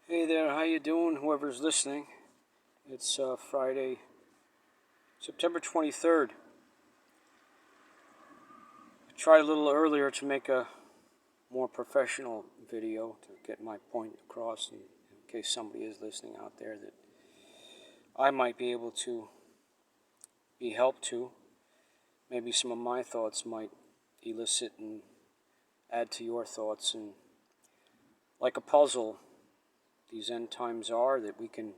Hey there, how you doing? Whoever's listening. It's Friday, September 23rd. I tried a little earlier to make a more professional video to get my point across in case somebody is listening out there that I might be able to be helped to. Maybe some of my thoughts might elicit and add to your thoughts, and like a puzzle, these end times are that we can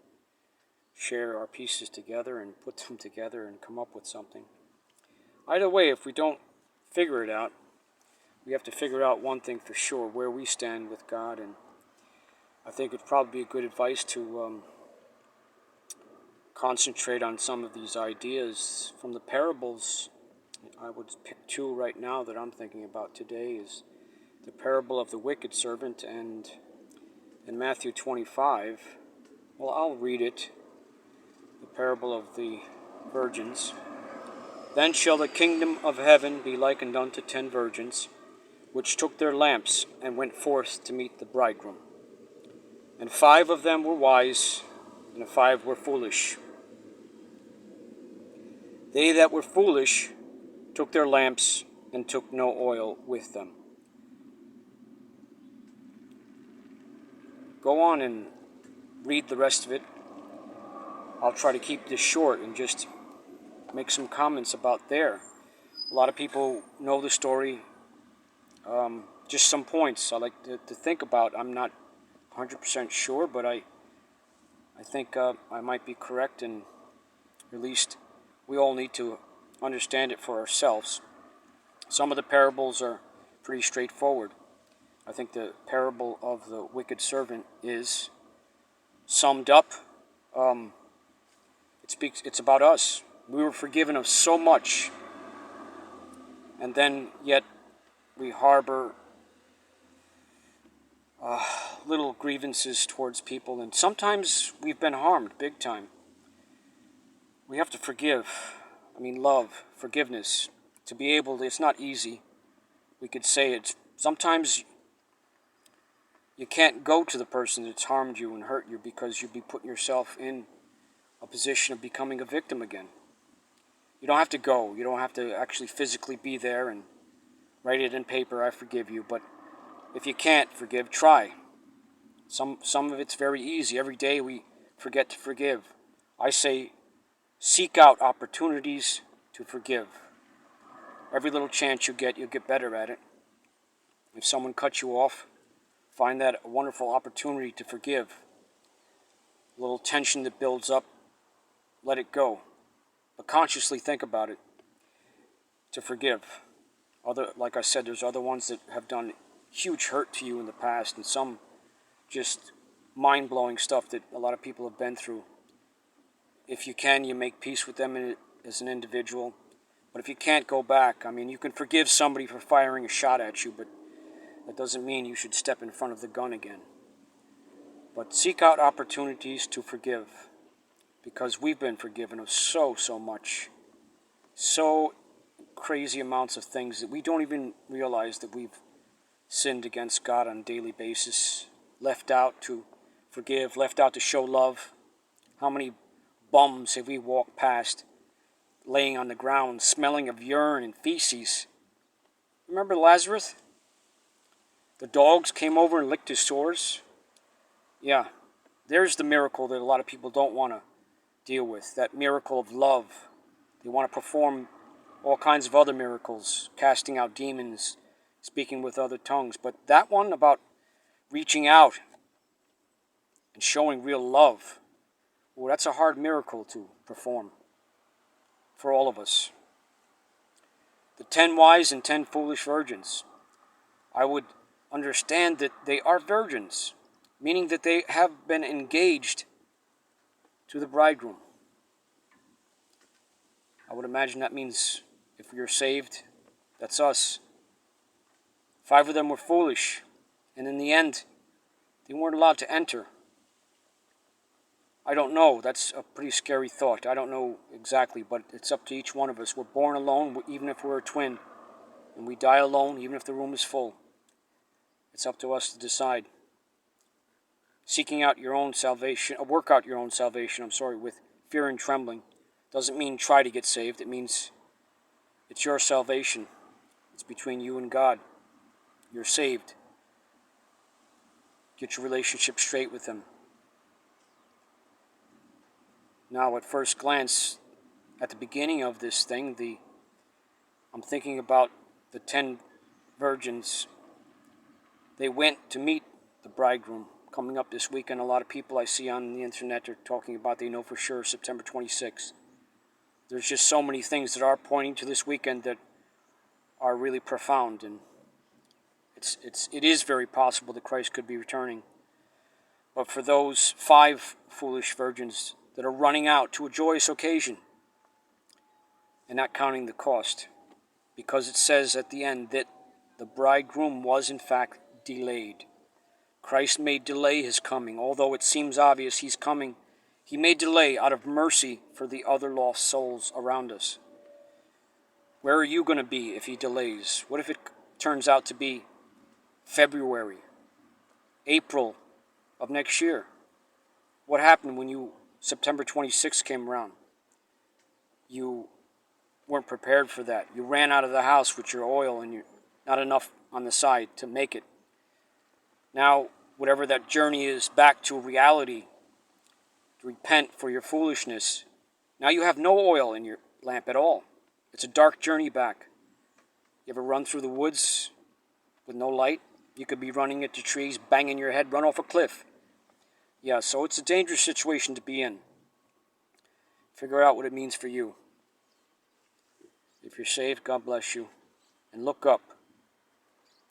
share our pieces together and put them together and come up with something. Either way, if we don't figure it out, we have to figure out one thing for sure, where we stand with God. And I think it'd probably be good advice to concentrate on some of these ideas from the parables. I would pick two right now that I'm thinking about today is the parable of the wicked servant, and in Matthew 25, well, I'll read it, the parable of the virgins. Then shall the kingdom of heaven be likened unto 10 virgins, which took their lamps and went forth to meet the bridegroom. And 5 of them were wise, and 5 were foolish. They that were foolish took their lamps and took no oil with them. Go on and read the rest of it. I'll try to keep this short and just make some comments about there. A lot of people know the story. Just some points I like to think about. I'm not 100% sure, but I think I might be correct, and at least we all need to understand it for ourselves. Some of the parables are pretty straightforward. I think the parable of the wicked servant is summed up. It's about us. We were forgiven of so much, and then yet we harbor little grievances towards people, and sometimes we've been harmed big time. We have to forgive. Love, forgiveness. To be able to, it's not easy. We could say it's sometimes you can't go to the person that's harmed you and hurt you because you'd be putting yourself in a position of becoming a victim again. You don't have to go. You don't have to actually physically be there and write it in paper, I forgive you. But if you can't forgive, try. Some of it's very easy. Every day we forget to forgive. I say seek out opportunities to forgive. Every little chance you get, you'll get better at it. If someone cuts you off, find that a wonderful opportunity to forgive. A little tension that builds up, let it go. But consciously think about it, to forgive. Like I said, there's other ones that have done huge hurt to you in the past, and some just mind-blowing stuff that a lot of people have been through. If you can, you make peace with them as an individual. But if you can't, go back. You can forgive somebody for firing a shot at you, but that doesn't mean you should step in front of the gun again. But seek out opportunities to forgive, because we've been forgiven of so much. So crazy amounts of things that we don't even realize that we've sinned against God on a daily basis. Left out to forgive, left out to show love. How many bums have we walked past, laying on the ground, smelling of urine and feces? Remember Lazarus? The dogs came over and licked his sores. Yeah, there's the miracle that a lot of people don't want to deal with. That miracle of love. They want to perform all kinds of other miracles, casting out demons, speaking with other tongues. But that one about reaching out and showing real love, well, that's a hard miracle to perform for all of us. The 10 wise and 10 foolish virgins. I would understand that they are virgins, meaning that they have been engaged to the bridegroom. I would imagine that means if you're saved, that's us. 5 of them were foolish, and in the end, they weren't allowed to enter. I don't know. That's a pretty scary thought. I don't know exactly, but it's up to each one of us. We're born alone, even if we're a twin, and we die alone, even if the room is full. It's up to us to decide. seeking out your own salvation, work out your own salvation, with fear and trembling. Doesn't mean try to get saved. It means it's your salvation. It's between you and God. You're saved. Get your relationship straight with Him. Now, at first glance, at the beginning of this thing, I'm thinking about the 10 virgins. They went to meet the bridegroom coming up this weekend. A lot of people I see on the internet are talking about they know for sure September 26th. There's just so many things that are pointing to this weekend that are really profound, and it is very possible that Christ could be returning. But for those 5 foolish virgins that are running out to a joyous occasion and not counting the cost, because it says at the end that the bridegroom was in fact delayed. Christ may delay His coming, although it seems obvious He's coming. He may delay out of mercy for the other lost souls around us. Where are you going to be if He delays? What if it turns out to be February, April of next year? What happened when September 26th came around? You weren't prepared for that. You ran out of the house with your oil and not enough on the side to make it. Now, whatever that journey is back to reality, to repent for your foolishness, now you have no oil in your lamp at all. It's a dark journey back. You ever run through the woods with no light? You could be running into trees, banging your head, run off a cliff. Yeah, so it's a dangerous situation to be in. Figure out what it means for you. If you're saved, God bless you. And look up.